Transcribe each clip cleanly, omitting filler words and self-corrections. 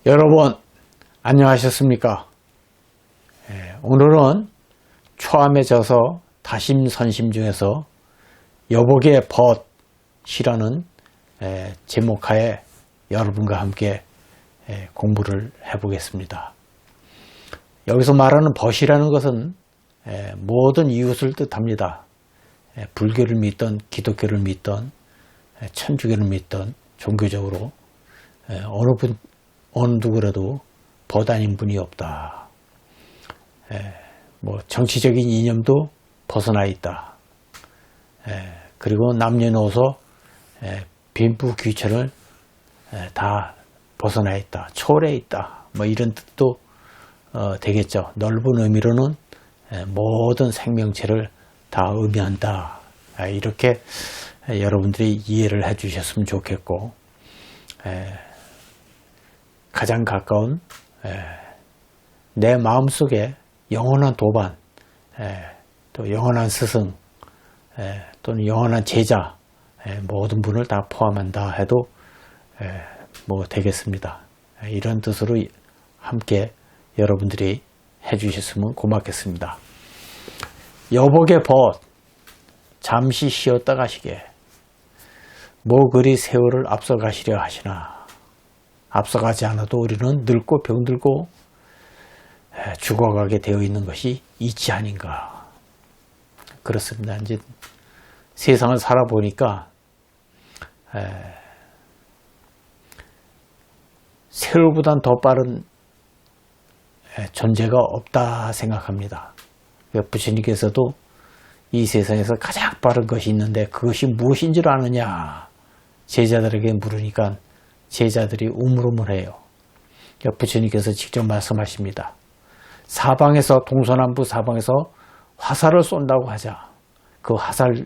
여러분 안녕하셨습니까? 오늘은 초암에 져서 다심선심 중에서 여복의 벗이라는 제목하에 여러분과 함께 공부를 해보겠습니다. 여기서 말하는 벗이라는 것은 모든 이웃을 뜻합니다. 불교를 믿던 기독교를 믿던 천주교를 믿던 종교적으로 어느 누구라도 벗 아닌 분이 없다. 뭐 정치적인 이념도 벗어나 있다. 그리고 남녀노소 빈부 귀천을 다 벗어나 있다. 초월해 있다. 뭐 이런 뜻도 되겠죠. 넓은 의미로는 모든 생명체를 다 의미한다. 이렇게 여러분들이 이해를 해 주셨으면 좋겠고, 가장 가까운 내 마음속에 영원한 도반, 또 영원한 스승, 또는 영원한 제자, 모든 분을 다 포함한다 해도 뭐 되겠습니다. 이런 뜻으로 함께 여러분들이 해주셨으면 고맙겠습니다. 여복의 벗, 잠시 쉬었다 가시게. 뭐 그리 세월을 앞서 가시려 하시나. 앞서가지 않아도 우리는 늙고 병들고 죽어가게 되어 있는 것이 이치 아닌가. 그렇습니다. 이제 세상을 살아보니까 세월보단 더 빠른 존재가 없다 생각합니다. 부처님께서도 이 세상에서 가장 빠른 것이 있는데 그것이 무엇인 줄 아느냐 제자들에게 물으니까 제자들이 우물우물해요. 부처님께서 직접 말씀하십니다. 사방에서 동서남북 사방에서 화살을 쏜다고 하자. 그 화살이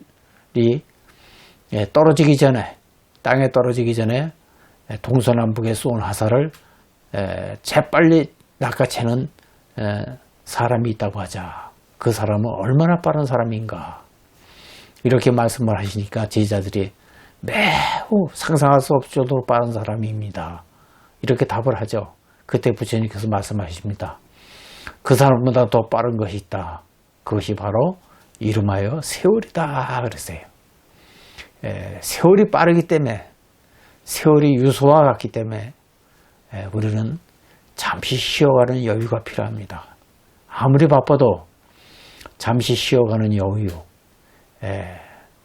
떨어지기 전에, 땅에 떨어지기 전에 동서남북에 쏜 화살을 재빨리 낚아채는 사람이 있다고 하자. 그 사람은 얼마나 빠른 사람인가. 이렇게 말씀을 하시니까 제자들이 매우 상상할 수 없을 정도로 빠른 사람입니다. 이렇게 답을 하죠. 그때 부처님께서 말씀하십니다. 그 사람보다 더 빠른 것이 있다. 그것이 바로 이름하여 세월이다 그랬어요. 세월이 빠르기 때문에, 세월이 유소와 같기 때문에 우리는 잠시 쉬어가는 여유가 필요합니다. 아무리 바빠도 잠시 쉬어가는 여유,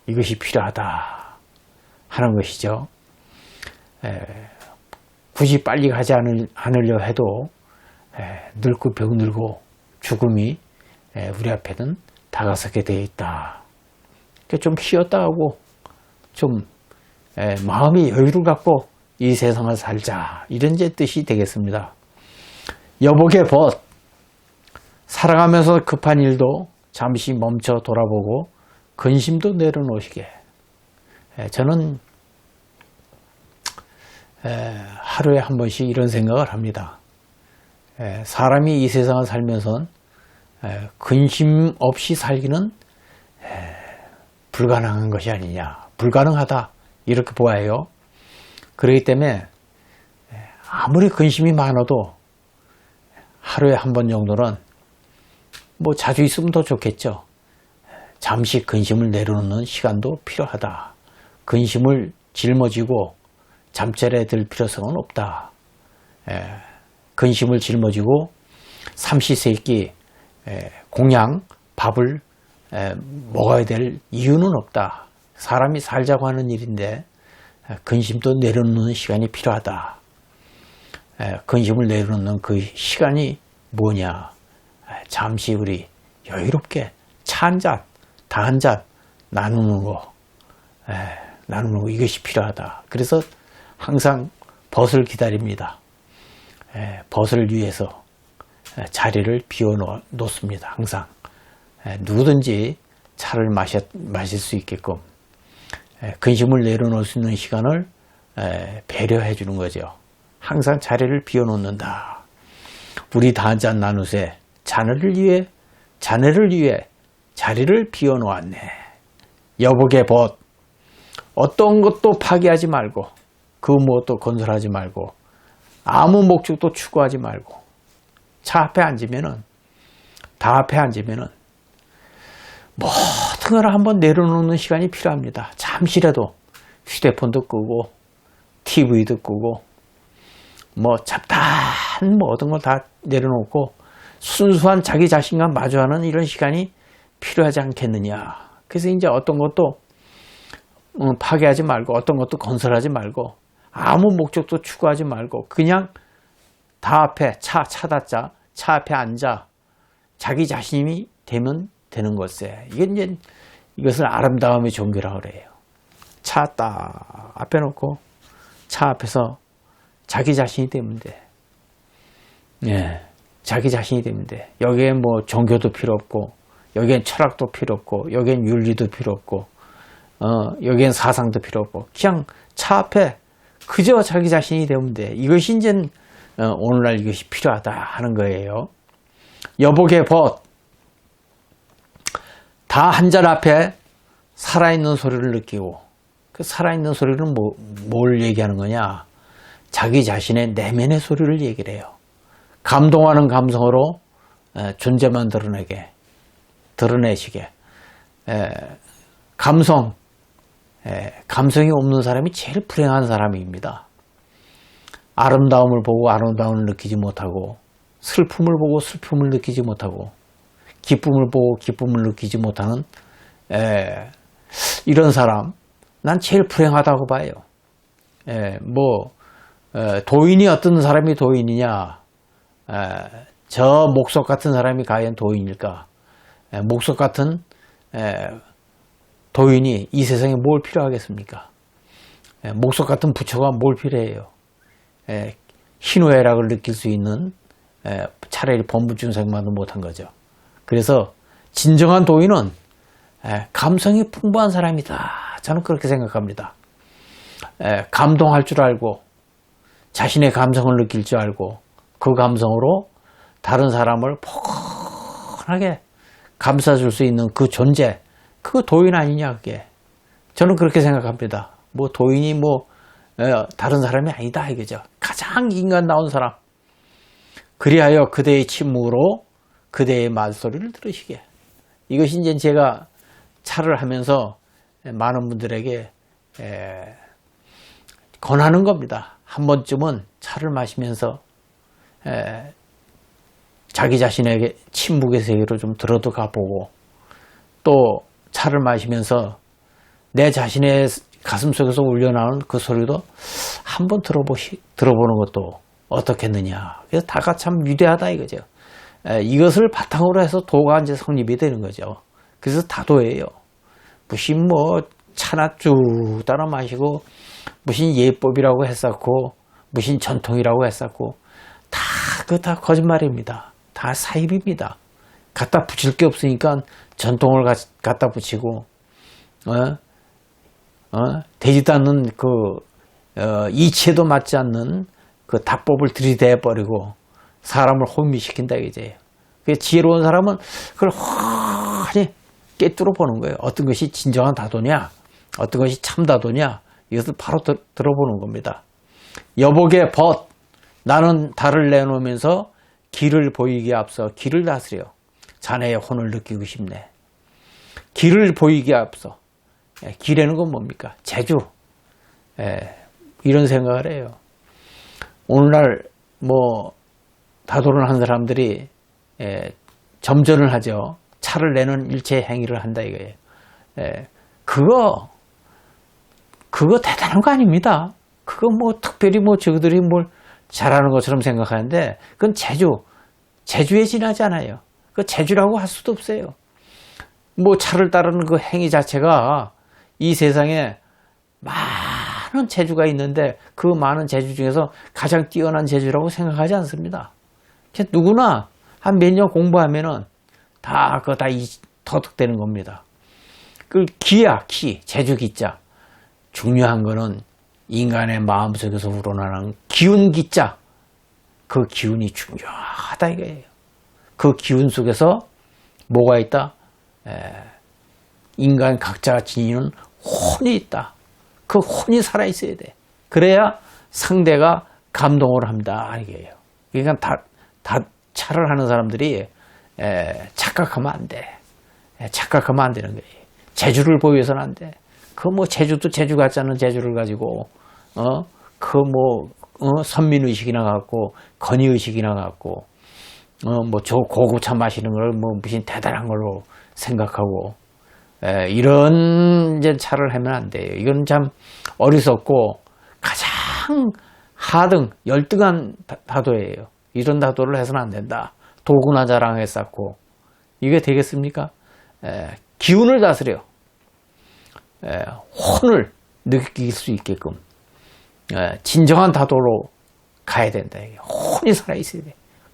이것이 필요하다 하는 것이죠. 굳이 빨리 가지 않으려 해도 늙고 병들고 죽음이 우리 앞에는 다가서게 되어 있다. 좀 쉬었다 하고 좀 마음의 여유를 갖고 이 세상을 살자, 이런 제 뜻이 되겠습니다. 여복의 벗, 살아가면서 급한 일도 잠시 멈춰 돌아보고 근심도 내려놓으시게. 저는 하루에 한 번씩 이런 생각을 합니다. 사람이 이 세상을 살면서 근심 없이 살기는 불가능한 것이 아니냐. 불가능하다. 이렇게 보아요. 그렇기 때문에 아무리 근심이 많아도 하루에 한 번 정도는, 뭐 자주 있으면 더 좋겠죠. 잠시 근심을 내려놓는 시간도 필요하다. 근심을 짊어지고 잠자리에 들 필요성은 없다. 근심을 짊어지고 삼시세끼 공양, 밥을 먹어야 될 이유는 없다. 사람이 살자고 하는 일인데 근심도 내려놓는 시간이 필요하다. 근심을 내려놓는 그 시간이 뭐냐. 잠시 우리 여유롭게 차 한 잔, 다 한 잔 나누는 거, 이것이 필요하다. 그래서 항상 벗을 기다립니다. 벗을 위해서 자리를 비워 놓습니다. 항상 누구든지 차를 마실 수 있게끔 근심을 내려놓을 수 있는 시간을 배려해 주는 거죠. 항상 자리를 비워 놓는다. 우리 다 한 잔 나누세. 자네를 위해 자리를 비워 놓았네. 여복의 벗, 어떤 것도 파기하지 말고 그 무엇도 건설하지 말고 아무 목적도 추구하지 말고 차 앞에 앉으면은 다 앞에 앉으면은 모든 걸 한번 내려놓는 시간이 필요합니다. 잠시라도 휴대폰도 끄고 TV도 끄고 뭐 잡다한 모든 걸 다 내려놓고 순수한 자기 자신과 마주하는 이런 시간이 필요하지 않겠느냐. 그래서 이제 어떤 것도 파괴하지 말고 어떤 것도 건설하지 말고 아무 목적도 추구하지 말고 그냥 다 앞에 차 앞에 앉아 자기 자신이 되면 되는 것에 이것을 아름다움의 종교라고 그래요. 차 딱 앞에 놓고 차 앞에서 자기 자신이 되면 돼. 예, 자기 자신이 되면 돼. 여기엔 뭐 종교도 필요 없고 여기엔 철학도 필요 없고 여기엔 윤리도 필요 없고 여기엔 사상도 필요 없고 그냥 차 앞에 그저 자기 자신이 되면 돼. 이것이 이제 오늘날 이것이 필요하다 하는 거예요. 여복의 벗. 다 한 잔 앞에 살아있는 소리를 느끼고 그 살아있는 소리는 뭘 얘기하는 거냐? 자기 자신의 내면의 소리를 얘기를 해요. 감동하는 감성으로 존재만 드러내시게. 감성이 없는 사람이 제일 불행한 사람입니다. 아름다움을 보고 아름다움을 느끼지 못하고 슬픔을 보고 슬픔을 느끼지 못하고 기쁨을 보고 기쁨을 느끼지 못하는 이런 사람 난 제일 불행하다고 봐요. 도인이 어떤 사람이 도인이냐? 저 목석 같은 사람이 과연 도인일까? 목석 같은 도인이 이 세상에 뭘 필요하겠습니까? 목석 같은 부처가 뭘 필요해요? 희노애락을 느낄 수 있는 차라리 범부중생만도 못한 거죠. 그래서 진정한 도인은 감성이 풍부한 사람이다. 저는 그렇게 생각합니다. 감동할 줄 알고 자신의 감성을 느낄 줄 알고 그 감성으로 다른 사람을 포근하게 감싸줄 수 있는 그 존재, 그거 도인 아니냐 그게. 저는 그렇게 생각합니다. 도인이 다른 사람이 아니다 이거죠. 가장 인간다운 사람. 그리하여 그대의 침묵으로 그대의 말소리를 들으시게. 이것이 이제 제가 차를 하면서 많은 분들에게 권하는 겁니다. 한 번쯤은 차를 마시면서 자기 자신에게 침묵의 세계로 좀 들어도 가보고 또 차를 마시면서 내 자신의 가슴 속에서 울려나오는 그 소리도 한번 들어보는 것도 어떻겠느냐. 그래서 다가 참 위대하다 이거죠. 이것을 바탕으로 해서 도가 이제 성립이 되는 거죠. 그래서 다도예요. 무슨 차나 쭉 따라 마시고 무슨 예법이라고 했었고 무슨 전통이라고 했었고 그거 다 거짓말입니다. 다 사입입니다. 갖다 붙일 게 없으니까 전통을 갖다 붙이고 되지도 않는 이치에도 맞지 않는 그 답법을 들이대 버리고 사람을 혼미시킨다 이제. 지혜로운 사람은 그걸 훤히 꿰뚫어 보는 거예요. 어떤 것이 진정한 다도냐, 어떤 것이 참 다도냐, 이것을 바로 들어보는 겁니다. 여복의 벗. 나는 달을 내놓으면서 길을 보이기에 앞서 길을 다스려 자네의 혼을 느끼고 싶네. 길을 보이기에 앞서. 길에는 건 뭡니까? 재주. 이런 생각을 해요. 오늘날 다도를 한 사람들이 점전을 하죠. 차를 내는 일체 행위를 한다 이거예요. 그거 대단한 거 아닙니다. 그거 특별히 저들이 뭘 잘하는 것처럼 생각하는데 그건 재주에 지나지 않아요. 그 재주라고 할 수도 없어요. 차를 따르는 그 행위 자체가 이 세상에 많은 재주가 있는데 그 많은 재주 중에서 가장 뛰어난 재주라고 생각하지 않습니다. 누구나 한 몇 년 공부하면은 그거 다 터득되는 겁니다. 그 기야, 재주 기자. 중요한 거는 인간의 마음속에서 우러나는 기운 기자. 그 기운이 중요하다 이거예요. 그 기운 속에서 뭐가 있다? 인간 각자가 지니는 혼이 있다. 그 혼이 살아있어야 돼. 그래야 상대가 감동을 합니다. 이게요. 그러니까 다 차를 하는 사람들이 착각하면 안 돼. 착각하면 안 되는 거예요. 재주를 보여서는 안 돼. 그 뭐 재주도 재주 같지 않은 재주를 가지고 선민의식이나 갖고 건의의식이나 갖고 뭐 저 고구차 마시는 걸 뭐 무슨 대단한 걸로 생각하고 이런 이제 차를 하면 안 돼요. 이건 참 어리석고 가장 하등 열등한 다도예요. 이런 다도를 해서는 안 된다. 도구나 자랑에 쌓고 이게 되겠습니까? 기운을 다스려 혼을 느낄 수 있게끔 진정한 다도로 가야 된다. 혼이 살아있어야 돼.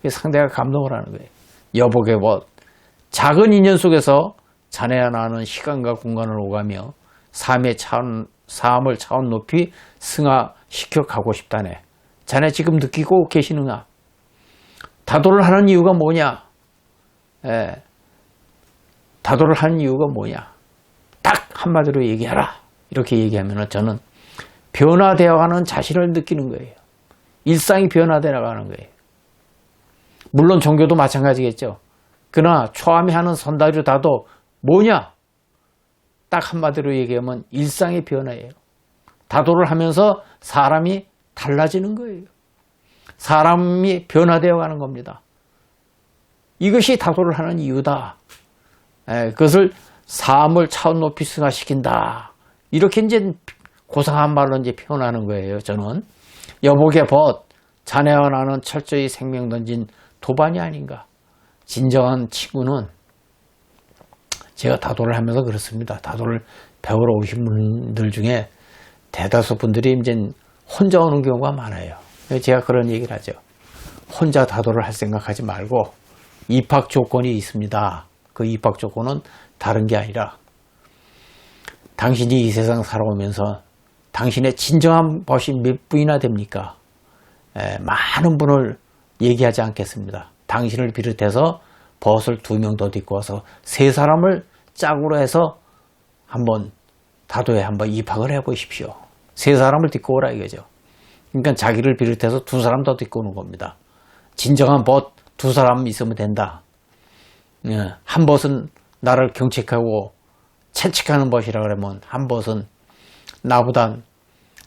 상대가 감동을 하는 거예요. 여복의 벗. 작은 인연 속에서 자네와 나는 시간과 공간을 오가며 삶을 차원 높이 승화시켜 가고 싶다네. 자네 지금 느끼고 계시는가? 다도를 하는 이유가 뭐냐? 다도를 하는 이유가 뭐냐? 딱 한마디로 얘기하라. 이렇게 얘기하면 저는 변화되어가는 자신을 느끼는 거예요. 일상이 변화되어 나가는 거예요. 물론 종교도 마찬가지겠죠. 그러나 초함이 하는 선다류 다도 뭐냐? 딱 한마디로 얘기하면 일상의 변화예요. 다도를 하면서 사람이 달라지는 거예요. 사람이 변화되어 가는 겁니다. 이것이 다도를 하는 이유다. 그것을 삶을 차원 높이 승화시킨다. 이렇게 이제 고상한 말로 이제 표현하는 거예요. 저는 여복의 벗, 자네와 나는 철저히 생명 던진 도반이 아닌가. 진정한 친구는 제가 다도를 하면서 그렇습니다. 다도를 배우러 오신 분들 중에 대다수 분들이 이제 혼자 오는 경우가 많아요. 제가 그런 얘기를 하죠. 혼자 다도를 할 생각하지 말고 입학 조건이 있습니다. 그 입학 조건은 다른 게 아니라 당신이 이 세상 살아오면서 당신의 진정한 벗이 몇 분이나 됩니까? 많은 분을 얘기하지 않겠습니다. 당신을 비롯해서 벗을 2명 더 딛고 와서 3사람을 짝으로 해서 한번 다도에 한번 입학을 해보십시오. 3사람을 딛고 오라 이거죠. 그러니까 자기를 비롯해서 2사람 더 딛고 오는 겁니다. 진정한 벗 2사람 있으면 된다. 한 벗은 나를 경책하고 채찍하는 벗이라 그러면 한 벗은 나보다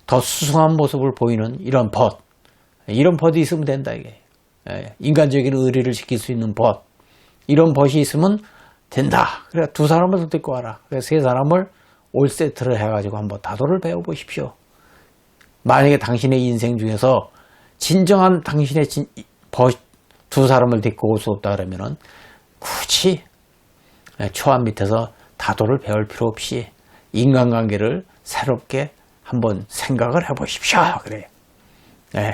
더 수승한 모습을 보이는 이런 벗. 이런 벗이 있으면 된다 이게. 인간적인 의리를 지킬 수 있는 벗. 이런 벗이 있으면 된다. 그래 2사람을 더 데리고 와라. 그래 3사람을 올 세트를 해가지고 한번 다도를 배워보십시오. 만약에 당신의 인생 중에서 진정한 당신의 벗 2사람을 데리고 올 수 없다 그러면은 굳이 초안 밑에서 다도를 배울 필요 없이 인간관계를 새롭게 한번 생각을 해보십시오. 그래요.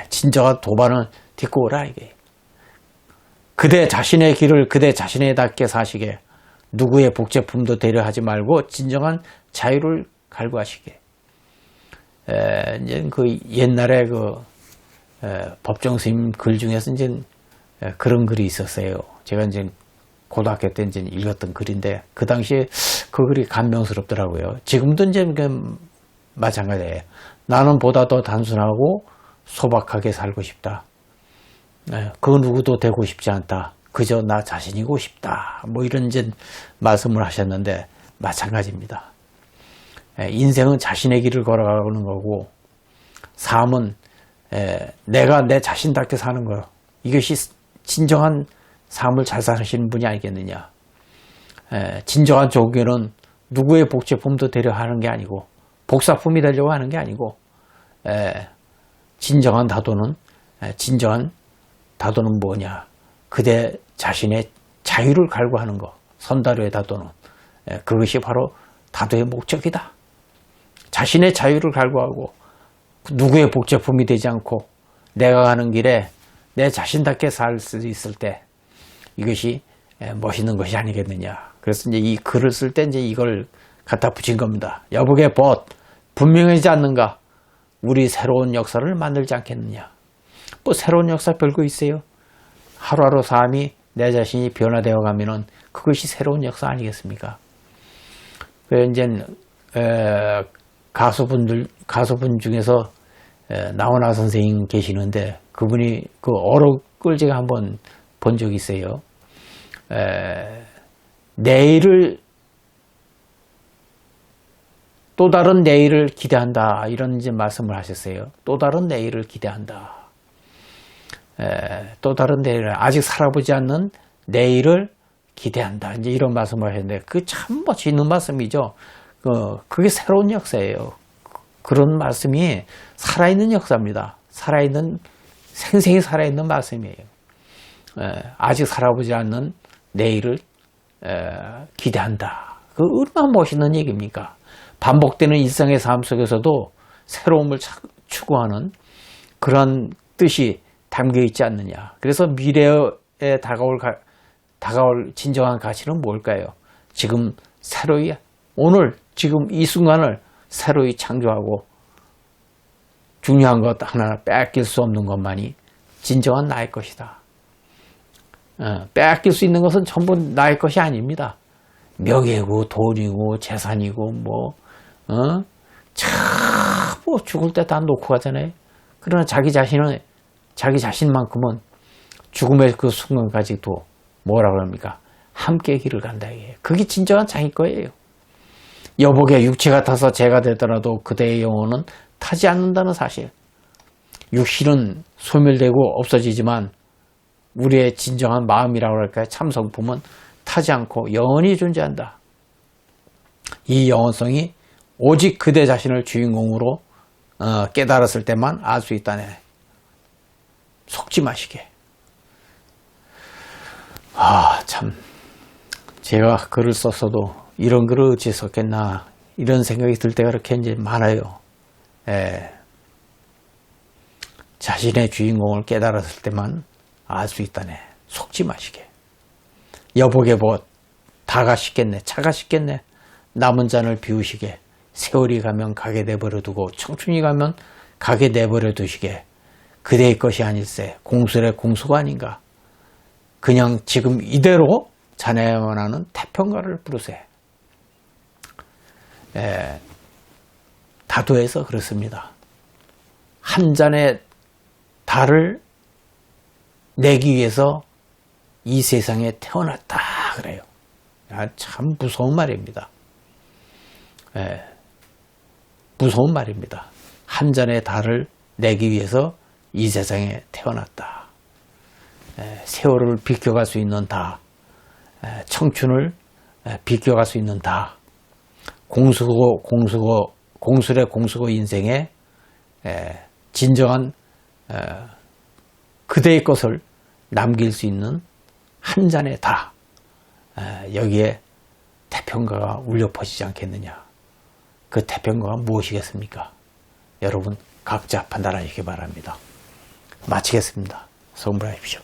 진정한 도반을 딛고 오라 이게. 그대 자신의 길을 그대 자신에답게 사시게. 누구의 복제품도 되려 하지 말고 진정한 자유를 갈구하시게. 이제 그 옛날에 법정 스님 글 중에서 이제 그런 글이 있었어요. 제가 이제 고등학교 때 이제 읽었던 글인데 그 당시에 그 글이 감명스럽더라고요. 지금도 이제 마찬가지예요. 나는 보다 더 단순하고 소박하게 살고 싶다. 그 누구도 되고 싶지 않다. 그저 나 자신이고 싶다. 뭐 이런 이제 말씀을 하셨는데 마찬가지입니다. 인생은 자신의 길을 걸어가는 거고 삶은 내가 내 자신답게 사는 거. 이것이 진정한 삶을 잘 사시는 분이 아니겠느냐. 진정한 종교는 누구의 복제품도 되려 하는 게 아니고 복사품이 되려고 하는 게 아니고 진정한 다도는 뭐냐. 그대 자신의 자유를 갈구하는 것. 선다료의 다도는 그것이 바로 다도의 목적이다. 자신의 자유를 갈구하고 누구의 복제품이 되지 않고 내가 가는 길에 내 자신답게 살 수 있을 때 이것이 멋있는 것이 아니겠느냐. 그래서 이제 이 글을 쓸 때 이제 이걸 갖다 붙인 겁니다. 여복의 벗 분명하지 않는가? 우리 새로운 역사를 만들지 않겠느냐. 뭐 새로운 역사 별거 있어요. 하루하루 삶이 내 자신이 변화되어 가면은 그것이 새로운 역사 아니겠습니까? 그래서 이제 가수분 중에서 나훈아 선생님 계시는데 그분이 그 어록을 제가 한번 본 적이 있어요. 내일을 또 다른 내일을 기대한다 이런 이제 말씀을 하셨어요. 또 다른 내일을 기대한다. 또 다른 내일을 아직 살아보지 않는 내일을 기대한다. 이제 이런 말씀을 하셨는데 그 참 멋있는 말씀이죠. 그게 새로운 역사예요. 그런 말씀이 살아있는 역사입니다. 살아있는 생생히 살아있는 말씀이에요. 아직 살아보지 않는 내일을 기대한다. 그 얼마나 멋있는 얘기입니까? 반복되는 일상의 삶 속에서도 새로움을 추구하는 그런 뜻이 담겨 있지 않느냐. 그래서 미래에 다가올 진정한 가치는 뭘까요? 지금 새로이 오늘 지금 이 순간을 새로이 창조하고 중요한 것 하나 빼앗길 수 없는 것만이 진정한 나의 것이다. 빼앗길 수 있는 것은 전부 나의 것이 아닙니다. 명예고 돈이고 재산이고 뭐 죽을 때 다 놓고 가잖아요. 그러나 자기 자신만큼은 죽음의 그 순간까지도 뭐라고 합니까? 함께 길을 간다. 이게. 그게 진정한 자기 거예요. 여복의 육체가 타서 죄가 되더라도 그대의 영혼은 타지 않는다는 사실. 육신은 소멸되고 없어지지만 우리의 진정한 마음이라고 할까요? 참 성품은 타지 않고 영원히 존재한다. 이 영원성이 오직 그대 자신을 주인공으로 깨달았을 때만 알 수 있다네. 속지 마시게. 참 제가 글을 썼어도 이런 글을 어찌 썼겠나 이런 생각이 들 때가 그렇게 이제 많아요. 자신의 주인공을 깨달았을 때만 알 수 있다네. 속지 마시게. 여복의 벗 다가 쉽겠네. 차가 쉽겠네. 남은 잔을 비우시게. 세월이 가면 가게 내버려 두고 청춘이 가면 가게 내버려 두시게. 그대의 것이 아닐세. 공술의 공수가 아닌가. 그냥 지금 이대로 자네야만 하는 태평가를 부르세. 다도에서 그렇습니다. 한 잔의 달을 내기 위해서 이 세상에 태어났다 그래요. 참 무서운 말입니다. 무서운 말입니다. 한 잔의 달을 내기 위해서 이 세상에 태어났다. 세월을 비껴갈 수 있는 다, 청춘을 비껴갈 수 있는 다, 공술의 공수고 인생에 진정한 그대의 것을 남길 수 있는 한 잔의 다, 여기에 태평가가 울려 퍼지지 않겠느냐. 그 태평가가 무엇이겠습니까? 여러분 각자 판단하시기 바랍니다. 마치겠습니다. 성불하십시오.